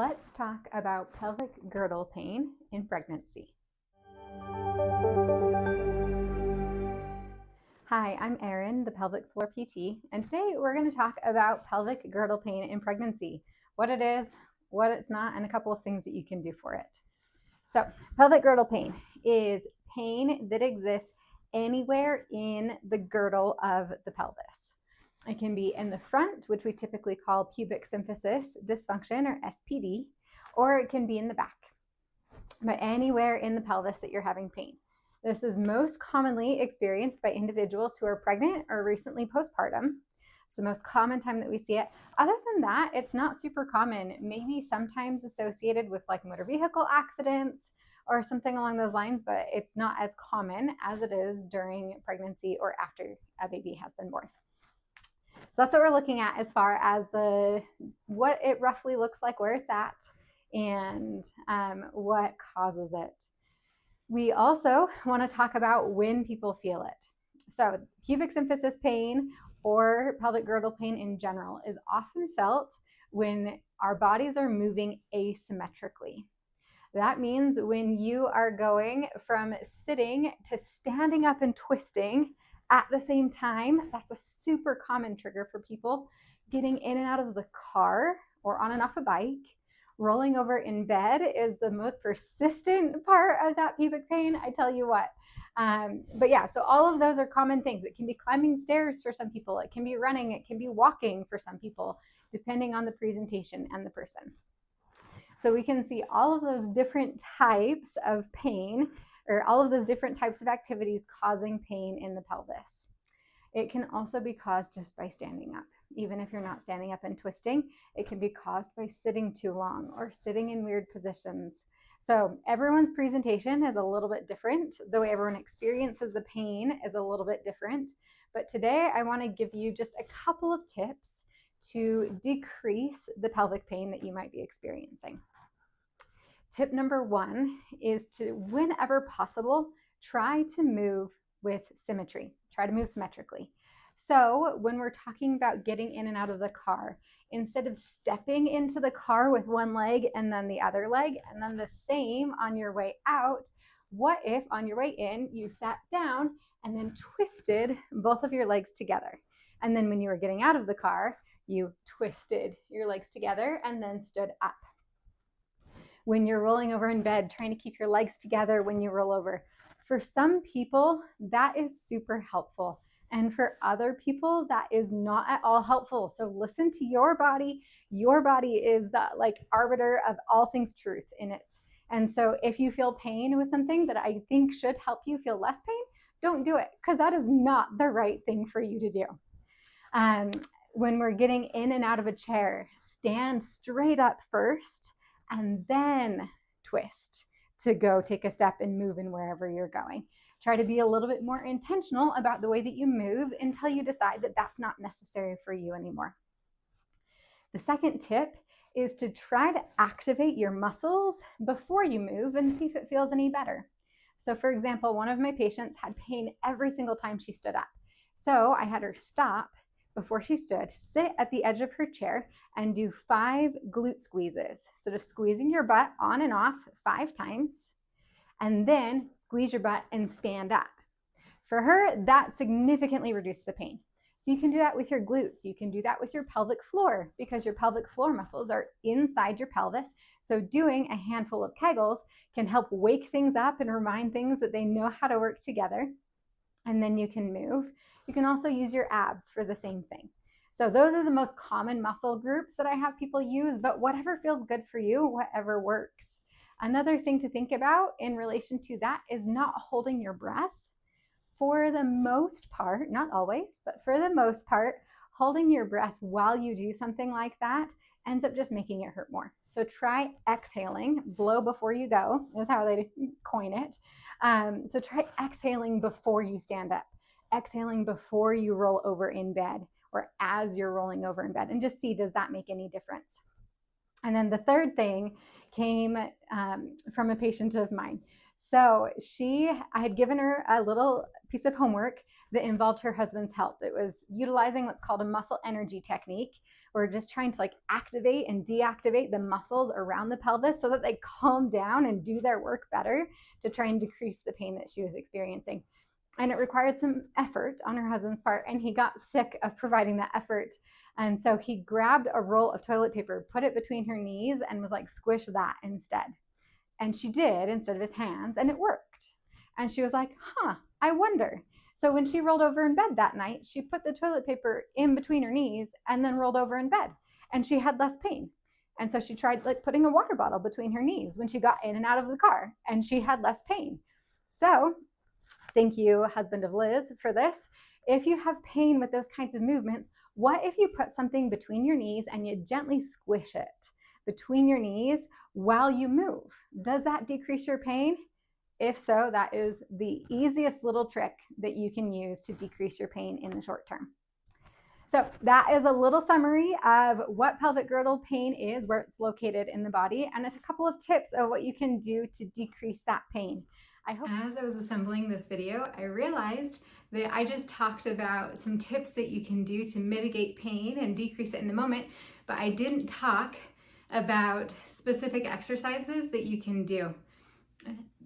Let's talk about pelvic girdle pain in pregnancy. Hi, I'm Erin, the pelvic floor PT, and today we're going to talk about pelvic girdle pain in pregnancy, what it is, what it's not, and a couple of things that you can do for it. So, pelvic girdle pain is pain that exists anywhere in the girdle of the pelvis. It can be in the front, which we typically call pubic symphysis dysfunction or SPD, or it can be in the back, but anywhere in the pelvis that you're having pain. This is most commonly experienced by individuals who are pregnant or recently postpartum. It's the most common time that we see it. Other than that, it's not super common, maybe sometimes associated with like motor vehicle accidents or something along those lines, but it's not as common as it is during pregnancy or after a baby has been born. So that's what we're looking at as far as what it roughly looks like, where it's at, and what causes it. We also want to talk about when people feel it. So pubic symphysis pain or pelvic girdle pain in general is often felt when our bodies are moving asymmetrically. That means when you are going from sitting to standing up and twisting at the same time. That's a super common trigger for people. Getting in and out of the car or on and off a bike. Rolling over in bed is the most persistent part of that pubic pain, I tell you what. But yeah, so all of those are common things. It can be climbing stairs for some people. It can be running. It can be walking for some people, depending on the presentation and the person. So we can see all of those different types of pain, or all of those different types of activities causing pain in the pelvis. It can also be caused just by standing up. Even if you're not standing up and twisting, it can be caused by sitting too long or sitting in weird positions. So everyone's presentation is a little bit different. The way everyone experiences the pain is a little bit different. But today I want to give you just a couple of tips to decrease the pelvic pain that you might be experiencing. Tip number one is to, whenever possible, try to move with symmetry. Try to move symmetrically. So when we're talking about getting in and out of the car, instead of stepping into the car with one leg and then the other leg, and then the same on your way out, what if on your way in you sat down and then twisted both of your legs together? And then when you were getting out of the car, you twisted your legs together and then stood up. When you're rolling over in bed, trying to keep your legs together when you roll over. For some people, that is super helpful. And for other people, that is not at all helpful. So listen to your body. Your body is the arbiter of all things truth in it. And so if you feel pain with something that I think should help you feel less pain, don't do it, because that is not the right thing for you to do. When we're getting in and out of a chair, stand straight up first and then twist to go take a step and move in wherever you're going. Try to be a little bit more intentional about the way that you move until you decide that that's not necessary for you anymore. The second tip is to try to activate your muscles before you move and see if it feels any better. So for example, one of my patients had pain every single time she stood up. So I had her stop before she stood, sit at the edge of her chair and do 5 glute squeezes. So just squeezing your butt on and off 5 times, and then squeeze your butt and stand up. For her, that significantly reduced the pain. So you can do that with your glutes. You can do that with your pelvic floor, because your pelvic floor muscles are inside your pelvis. So doing a handful of Kegels can help wake things up and remind things that they know how to work together. And then you can move. You can also use your abs for the same thing. So those are the most common muscle groups that I have people use, but whatever feels good for you, whatever works. Another thing to think about in relation to that is not holding your breath. For the most part, not always, but for the most part, holding your breath while you do something like that ends up just making it hurt more. So try exhaling, blow before you go, is how they coin it. So try exhaling before you stand up, exhaling before you roll over in bed or as you're rolling over in bed, and just see, does that make any difference? And then the third thing came from a patient of mine. So I had given her a little piece of homework that involved her husband's help. It was utilizing what's called a muscle energy technique. We're just trying to like activate and deactivate the muscles around the pelvis so that they calm down and do their work better to try and decrease the pain that she was experiencing. And it required some effort on her husband's part, and he got sick of providing that effort. And so he grabbed a roll of toilet paper, put it between her knees, and was like, squish that instead. And she did instead of his hands, and it worked. And she was like, I wonder. So when she rolled over in bed that night, she put the toilet paper in between her knees and then rolled over in bed, and she had less pain. And so she tried like putting a water bottle between her knees when she got in and out of the car, and she had less pain. So thank you, husband of Liz, for this. If you have pain with those kinds of movements, what if you put something between your knees and you gently squish it between your knees while you move? Does that decrease your pain? If so, that is the easiest little trick that you can use to decrease your pain in the short term. So that is a little summary of what pelvic girdle pain is, where it's located in the body, and it's a couple of tips of what you can do to decrease that pain. As I was assembling this video, I realized that I just talked about some tips that you can do to mitigate pain and decrease it in the moment, but I didn't talk about specific exercises that you can do.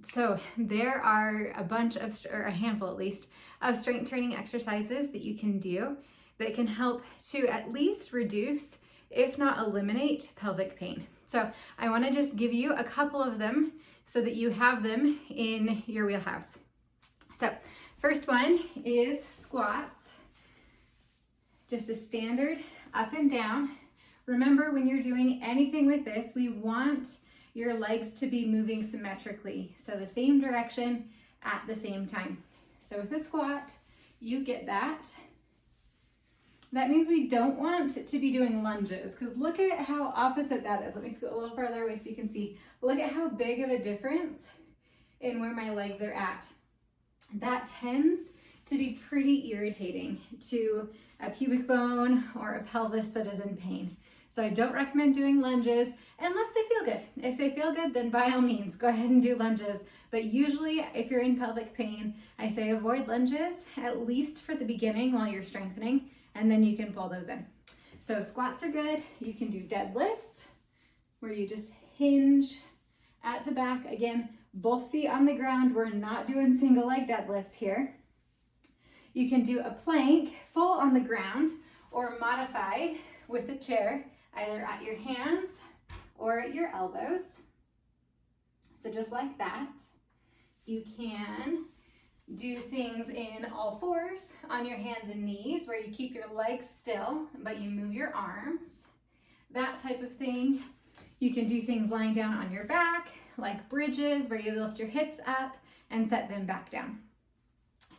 So there are a bunch of, or a handful at least, of strength training exercises that you can do that can help to at least reduce, if not eliminate, pelvic pain. So I want to just give you a couple of them so that you have them in your wheelhouse. So first one is squats. Just a standard up and down. Remember, when you're doing anything with this, we want your legs to be moving symmetrically. So the same direction at the same time. So with a squat, you get that. That means we don't want to be doing lunges, because look at how opposite that is. Let me scoot a little further away so you can see. Look at how big of a difference in where my legs are at. That tends to be pretty irritating to a pubic bone or a pelvis that is in pain. So I don't recommend doing lunges unless they feel good. If they feel good, then by all means, go ahead and do lunges. But usually if you're in pelvic pain, I say avoid lunges, at least for the beginning while you're strengthening, and then you can pull those in. So squats are good. You can do deadlifts, where you just hinge at the back. Again, both feet on the ground. We're not doing single leg deadlifts here. You can do a plank full on the ground, or modified with a chair, either at your hands or at your elbows. So just like that. You can do things in all fours on your hands and knees, where you keep your legs still, but you move your arms. That type of thing. You can do things lying down on your back, like bridges, where you lift your hips up and set them back down.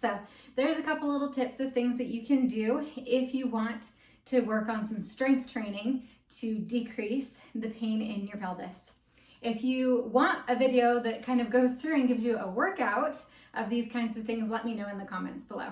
So there's a couple little tips of things that you can do if you want to work on some strength training to decrease the pain in your pelvis. If you want a video that kind of goes through and gives you a workout of these kinds of things, let me know in the comments below.